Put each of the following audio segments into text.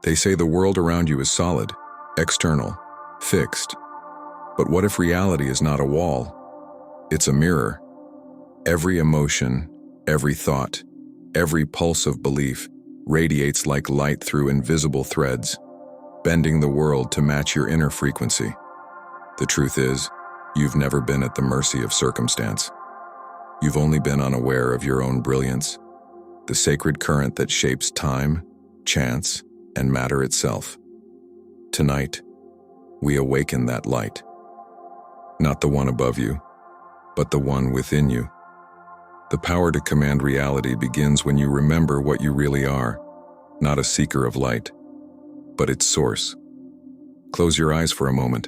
They say the world around you is solid, external, fixed. But what if reality is not a wall? It's a mirror. Every emotion, every thought, every pulse of belief radiates like light through invisible threads, bending the world to match your inner frequency. The truth is, you've never been at the mercy of circumstance. You've only been unaware of your own brilliance, the sacred current that shapes time, chance, and matter itself. Tonight, we awaken that light. Not the one above you, but the one within you. The power to command reality begins when you remember what you really are, not a seeker of light, but its source. Close your eyes for a moment.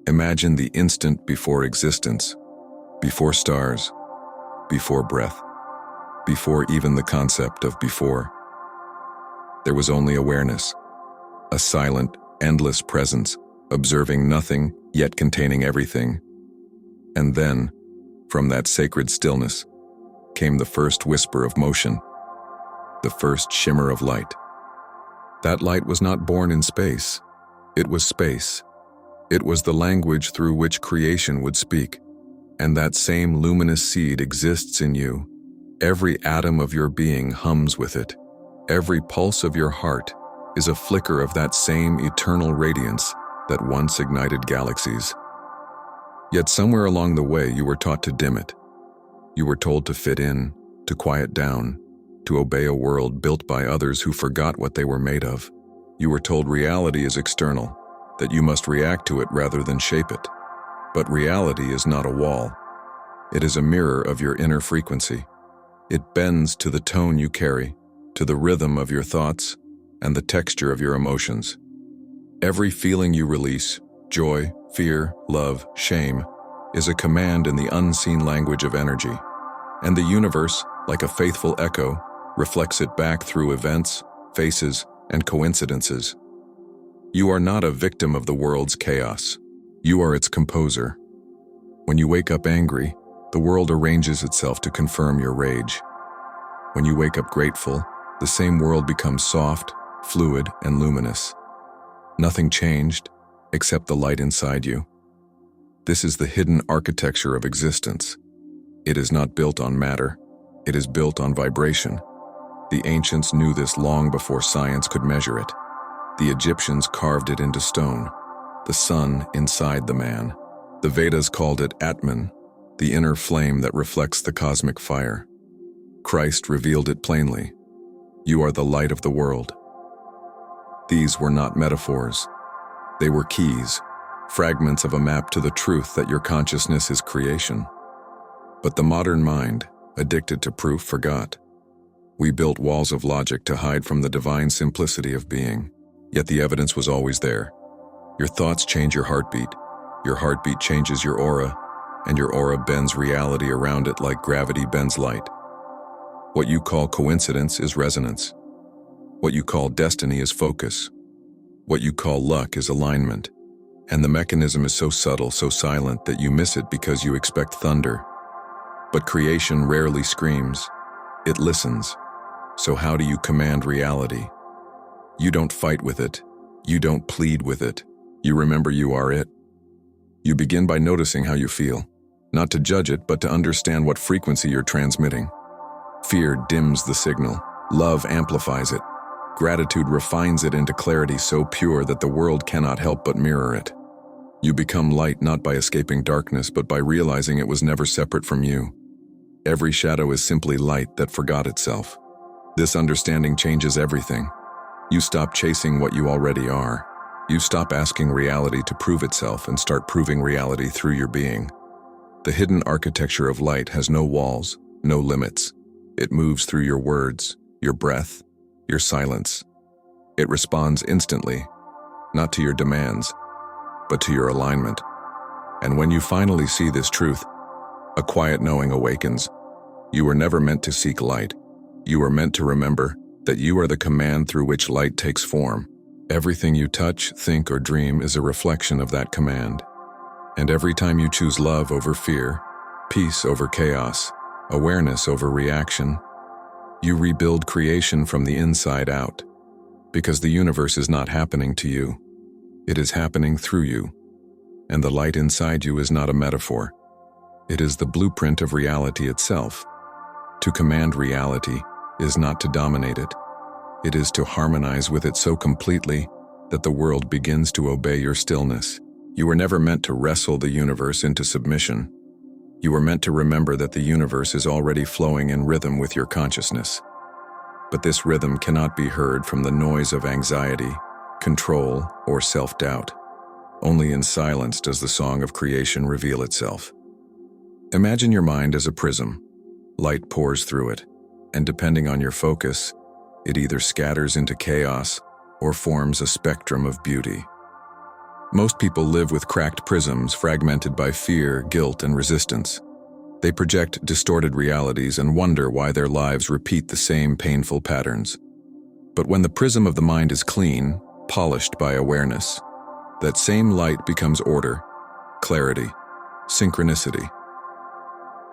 Imagine the instant before existence, before stars, before breath, before even the concept of before. There was only awareness, a silent, endless presence, observing nothing, yet containing everything. And then, from that sacred stillness, came the first whisper of motion, the first shimmer of light. That light was not born in space. It was space. It was the language through which creation would speak. And that same luminous seed exists in you. Every atom of your being hums with it. Every pulse of your heart is a flicker of that same eternal radiance that once ignited galaxies. Yet somewhere along the way you were taught to dim it. You were told to fit in, to quiet down, to obey a world built by others who forgot what they were made of. You were told reality is external, that you must react to it rather than shape it. But reality is not a wall. It is a mirror of your inner frequency. It bends to the tone you carry, to the rhythm of your thoughts, and the texture of your emotions. Every feeling you release, joy, fear, love, shame, is a command in the unseen language of energy. And the universe, like a faithful echo, reflects it back through events, faces, and coincidences. You are not a victim of the world's chaos. You are its composer. When you wake up angry, the world arranges itself to confirm your rage. When you wake up grateful, the same world becomes soft, fluid, and luminous. Nothing changed, except the light inside you. This is the hidden architecture of existence. It is not built on matter. It is built on vibration. The ancients knew this long before science could measure it. The Egyptians carved it into stone, the sun inside the man. The Vedas called it Atman, the inner flame that reflects the cosmic fire. Christ revealed it plainly. You are the light of the world. These were not metaphors. They were keys, fragments of a map to the truth that your consciousness is creation. But the modern mind, addicted to proof, forgot. We built walls of logic to hide from the divine simplicity of being, yet the evidence was always there. Your thoughts change your heartbeat changes your aura, and your aura bends reality around it like gravity bends light. What you call coincidence is resonance. What you call destiny is focus. What you call luck is alignment. And the mechanism is so subtle, so silent that you miss it because you expect thunder. But creation rarely screams. It listens. So how do you command reality? You don't fight with it. You don't plead with it. You remember you are it. You begin by noticing how you feel, not to judge it, but to understand what frequency you're transmitting. Fear dims the signal. Love amplifies it. Gratitude refines it into clarity so pure that the world cannot help but mirror it. You become light not by escaping darkness, but by realizing it was never separate from you. Every shadow is simply light that forgot itself. This understanding changes everything. You stop chasing what you already are. You stop asking reality to prove itself and start proving reality through your being. The hidden architecture of light has no walls, no limits. It moves through your words, your breath, your silence. It responds instantly, not to your demands, but to your alignment. And when you finally see this truth, a quiet knowing awakens. You were never meant to seek light. You were meant to remember that you are the command through which light takes form. Everything you touch, think, or dream is a reflection of that command. And every time you choose love over fear, peace over chaos, awareness over reaction, you rebuild creation from the inside out. Because the universe is not happening to you. It is happening through you. And the light inside you is not a metaphor. It is the blueprint of reality itself. To command reality is not to dominate it. It is to harmonize with it so completely that the world begins to obey your stillness. You were never meant to wrestle the universe into submission. You were meant to remember that the universe is already flowing in rhythm with your consciousness. But this rhythm cannot be heard from the noise of anxiety, control, or self-doubt. Only in silence does the song of creation reveal itself. Imagine your mind as a prism. Light pours through it, and depending on your focus, it either scatters into chaos or forms a spectrum of beauty. Most people live with cracked prisms fragmented by fear, guilt, and resistance. They project distorted realities and wonder why their lives repeat the same painful patterns. But when the prism of the mind is clean, polished by awareness, that same light becomes order, clarity, synchronicity.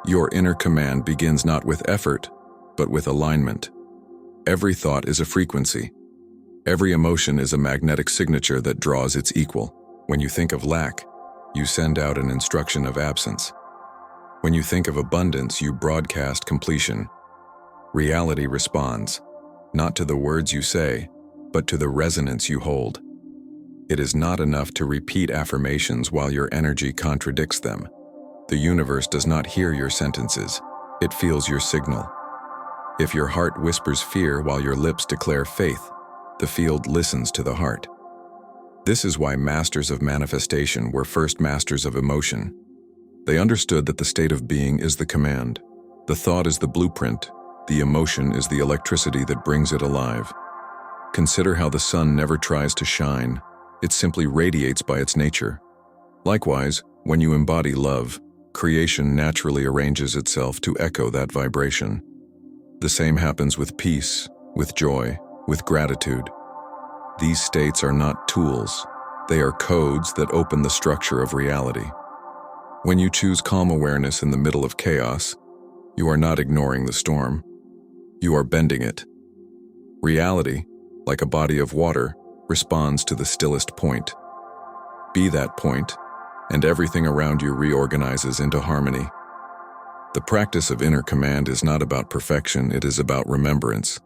Your inner command begins not with effort, but with alignment. Every thought is a frequency. Every emotion is a magnetic signature that draws its equal. When you think of lack, you send out an instruction of absence. When you think of abundance, you broadcast completion. Reality responds, not to the words you say, but to the resonance you hold. It is not enough to repeat affirmations while your energy contradicts them. The universe does not hear your sentences, it feels your signal. If your heart whispers fear while your lips declare faith, the field listens to the heart. This is why masters of manifestation were first masters of emotion. They understood that the state of being is the command. The thought is the blueprint. The emotion is the electricity that brings it alive. Consider how the sun never tries to shine. It simply radiates by its nature. Likewise, when you embody love, creation naturally arranges itself to echo that vibration. The same happens with peace, with joy, with gratitude. These states are not tools. They are codes that open the structure of reality. When you choose calm awareness in the middle of chaos, you are not ignoring the storm. You are bending it. Reality, like a body of water, responds to the stillest point. Be that point, and everything around you reorganizes into harmony. The practice of inner command is not about perfection, it is about remembrance.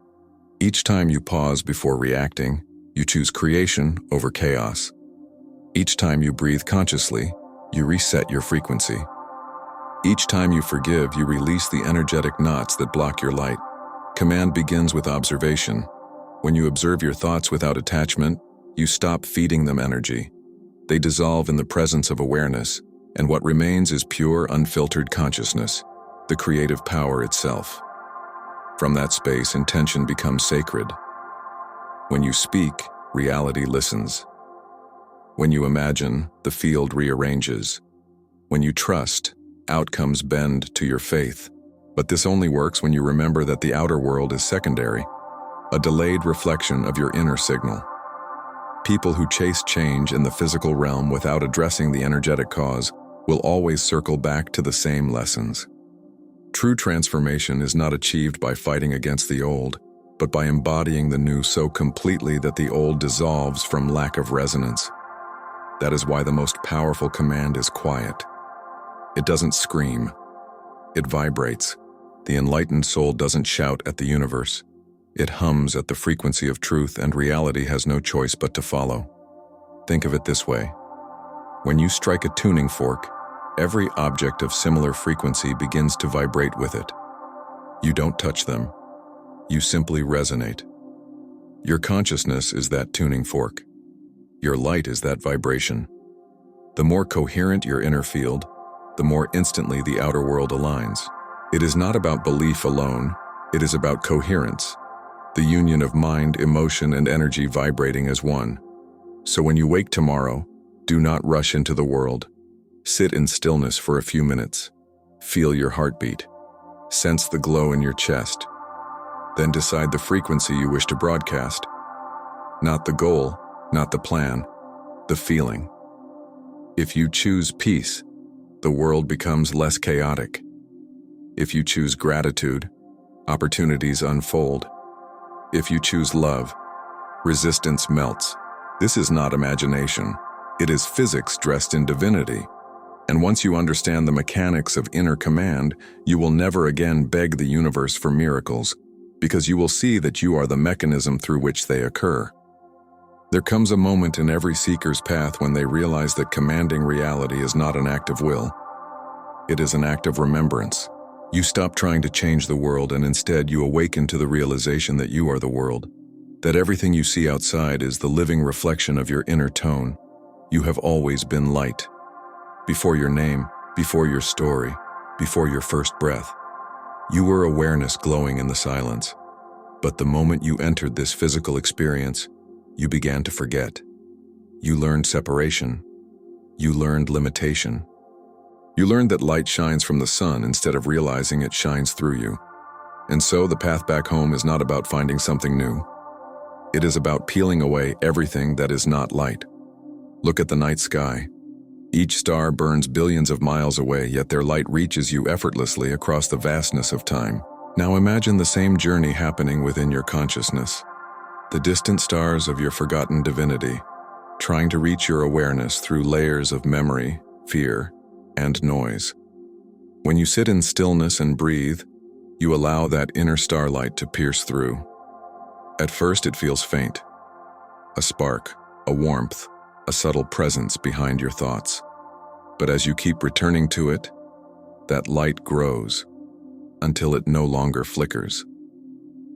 Each time you pause before reacting, you choose creation over chaos. Each time you breathe consciously, you reset your frequency. Each time you forgive, you release the energetic knots that block your light. Command begins with observation. When you observe your thoughts without attachment, you stop feeding them energy. They dissolve in the presence of awareness, and what remains is pure, unfiltered consciousness, the creative power itself. From that space, intention becomes sacred. When you speak, reality listens. When you imagine, the field rearranges. When you trust, outcomes bend to your faith. But this only works when you remember that the outer world is secondary, a delayed reflection of your inner signal. People who chase change in the physical realm without addressing the energetic cause will always circle back to the same lessons. True transformation is not achieved by fighting against the old, but by embodying the new so completely that the old dissolves from lack of resonance. That is why the most powerful command is quiet. It doesn't scream. It vibrates. The enlightened soul doesn't shout at the universe. It hums at the frequency of truth, and reality has no choice but to follow. Think of it this way. When you strike a tuning fork, every object of similar frequency begins to vibrate with it. You don't touch them. You simply resonate. Your consciousness is that tuning fork. Your light is that vibration. The more coherent your inner field, the more instantly the outer world aligns. It is not about belief alone, it is about coherence, the union of mind, emotion, and energy vibrating as one. So when you wake tomorrow, do not rush into the world. Sit in stillness for a few minutes. Feel your heartbeat. Sense the glow in your chest. Then decide the frequency you wish to broadcast. Not the goal, not the plan, the feeling. If you choose peace, the world becomes less chaotic. If you choose gratitude, opportunities unfold. If you choose love, Resistance melts. This is not imagination. It is physics dressed in divinity. And once you understand the mechanics of inner command, you will never again beg the universe for miracles, because you will see that you are the mechanism through which they occur. There comes a moment in every seeker's path when they realize that commanding reality is not an act of will. It is an act of remembrance. You stop trying to change the world and instead you awaken to the realization that you are the world, that everything you see outside is the living reflection of your inner tone. You have always been light. Before your name, before your story, before your first breath, you were awareness glowing in the silence. But the moment you entered this physical experience, you began to forget. You learned separation. You learned limitation. You learned that light shines from the sun instead of realizing it shines through you. And so the path back home is not about finding something new. It is about peeling away everything that is not light. Look at the night sky. Each star burns billions of miles away, yet their light reaches you effortlessly across the vastness of time. Now imagine the same journey happening within your consciousness. The distant stars of your forgotten divinity, trying to reach your awareness through layers of memory, fear, and noise. When you sit in stillness and breathe, you allow that inner starlight to pierce through. At first it feels faint, a spark, a warmth, a subtle presence behind your thoughts. But as you keep returning to it, that light grows until it no longer flickers.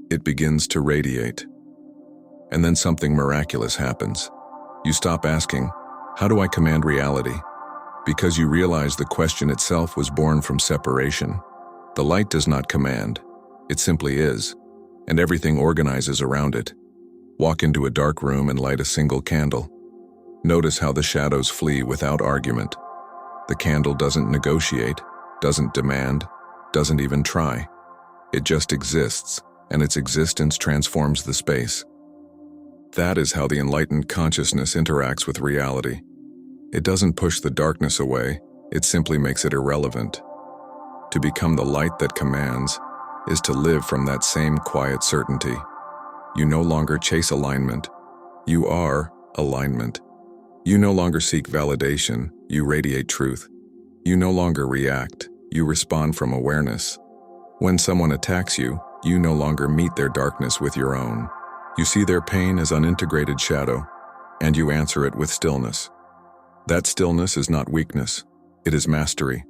It begins to radiate. And then something miraculous happens. You stop asking, "How do I command reality?" Because you realize the question itself was born from separation. The light does not command, it simply is, and everything organizes around it. Walk into a dark room and light a single candle. Notice how the shadows flee without argument. The candle doesn't negotiate, doesn't demand, doesn't even try. It just exists, and its existence transforms the space. That is how the enlightened consciousness interacts with reality. It doesn't push the darkness away, it simply makes it irrelevant. To become the light that commands is to live from that same quiet certainty. You no longer chase alignment, you are alignment. You no longer seek validation, you radiate truth. You no longer react, you respond from awareness. When someone attacks you, you no longer meet their darkness with your own. You see their pain as unintegrated shadow, and you answer it with stillness. That stillness is not weakness, it is mastery,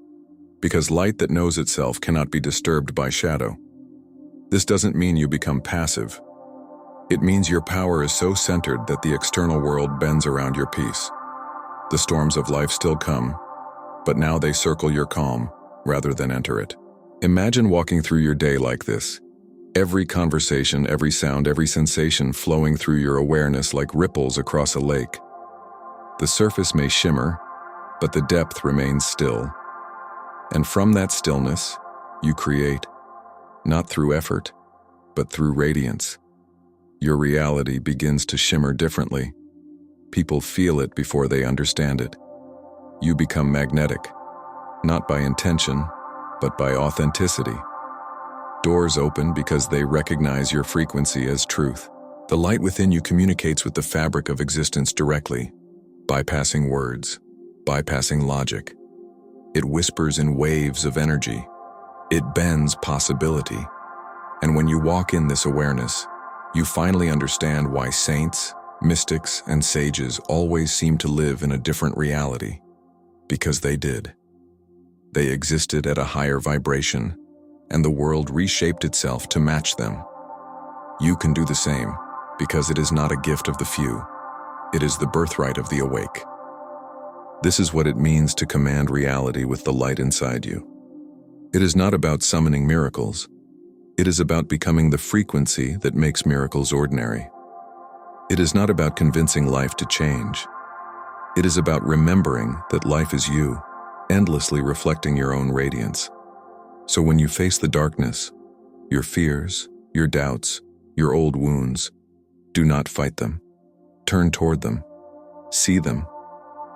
because light that knows itself cannot be disturbed by shadow. This doesn't mean you become passive. It means your power is so centered that the external world bends around your peace. The storms of life still come, but now they circle your calm rather than enter it. Imagine walking through your day like this. Every conversation, every sound, every sensation flowing through your awareness like ripples across a lake. The surface may shimmer, but the depth remains still. And from that stillness, you create, not through effort, but through radiance. Your reality begins to shimmer differently. People feel it before they understand it. You become magnetic, not by intention, but by authenticity. Doors open because they recognize your frequency as truth. The light within you communicates with the fabric of existence directly, bypassing words, bypassing logic. It whispers in waves of energy. It bends possibility. And when you walk in this awareness, you finally understand why saints, mystics, and sages always seem to live in a different reality. Because they did. They existed at a higher vibration, and the world reshaped itself to match them. You can do the same, because it is not a gift of the few. It is the birthright of the awake. This is what it means to command reality with the light inside you. It is not about summoning miracles. It is about becoming the frequency that makes miracles ordinary. It is not about convincing life to change. It is about remembering that life is you, endlessly reflecting your own radiance. So when you face the darkness, your fears, your doubts, your old wounds, do not fight them. Turn toward them. See them.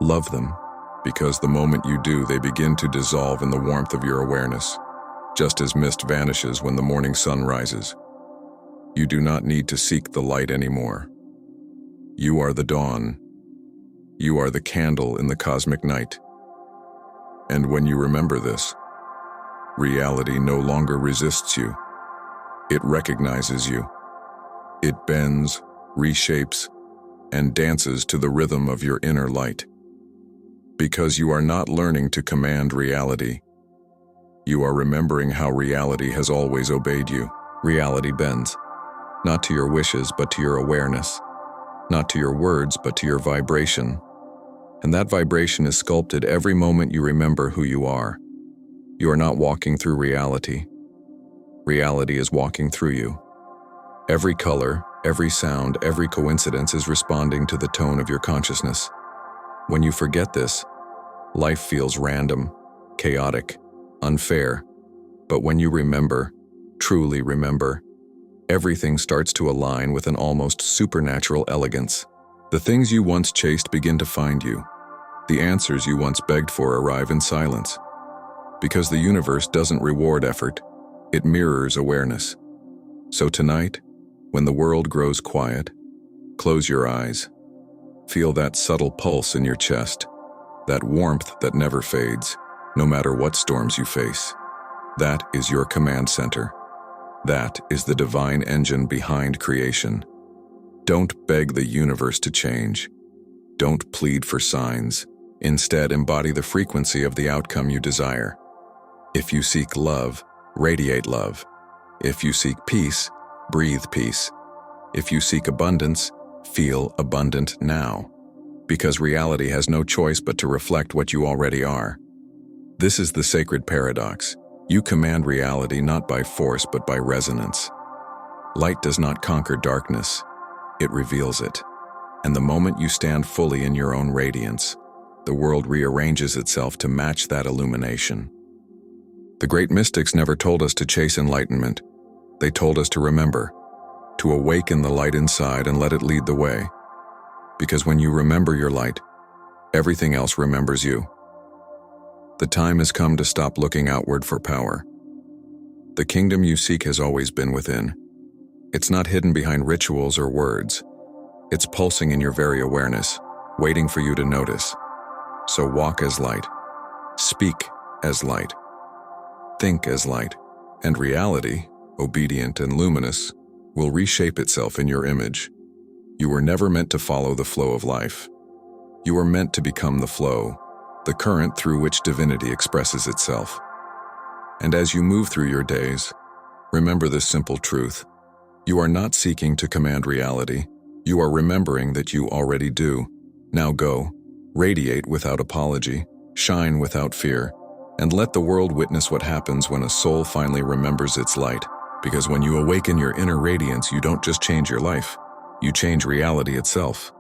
Love them. Because the moment you do, they begin to dissolve in the warmth of your awareness, just as mist vanishes when the morning sun rises. You do not need to seek the light anymore. You are the dawn. You are the candle in the cosmic night. And when you remember this, reality no longer resists you. It recognizes you. It bends, reshapes, and dances to the rhythm of your inner light. Because you are not learning to command reality. You are remembering how reality has always obeyed you. Reality bends, not to your wishes, but to your awareness. Not to your words, but to your vibration. And that vibration is sculpted every moment you remember who you are. You are not walking through reality. Reality is walking through you. Every color, every sound, every coincidence is responding to the tone of your consciousness. When you forget this, life feels random, chaotic, unfair. But when you remember, truly remember, everything starts to align with an almost supernatural elegance. The things you once chased begin to find you. The answers you once begged for arrive in silence. Because the universe doesn't reward effort, it mirrors awareness. So tonight, when the world grows quiet, close your eyes. Feel that subtle pulse in your chest, that warmth that never fades, no matter what storms you face. That is your command center. That is the divine engine behind creation. Don't beg the universe to change. Don't plead for signs. Instead, embody the frequency of the outcome you desire. If you seek love, radiate love. If you seek peace, breathe peace. If you seek abundance, feel abundant now. Because reality has no choice but to reflect what you already are. This is the sacred paradox. You command reality not by force but by resonance. Light does not conquer darkness, it reveals it. And the moment you stand fully in your own radiance, the world rearranges itself to match that illumination. The great mystics never told us to chase enlightenment. They told us to remember, to awaken the light inside and let it lead the way. Because when you remember your light, everything else remembers you. The time has come to stop looking outward for power. The kingdom you seek has always been within. It's not hidden behind rituals or words. It's pulsing in your very awareness, waiting for you to notice. So walk as light, speak as light, think as light, and reality, obedient and luminous, will reshape itself in your image. You were never meant to follow the flow of life. You were meant to become the flow, the current through which divinity expresses itself. And as you move through your days, remember this simple truth. You are not seeking to command reality. You are remembering that you already do. Now go, radiate without apology, shine without fear, and let the world witness what happens when a soul finally remembers its light. Because when you awaken your inner radiance, you don't just change your life, you change reality itself.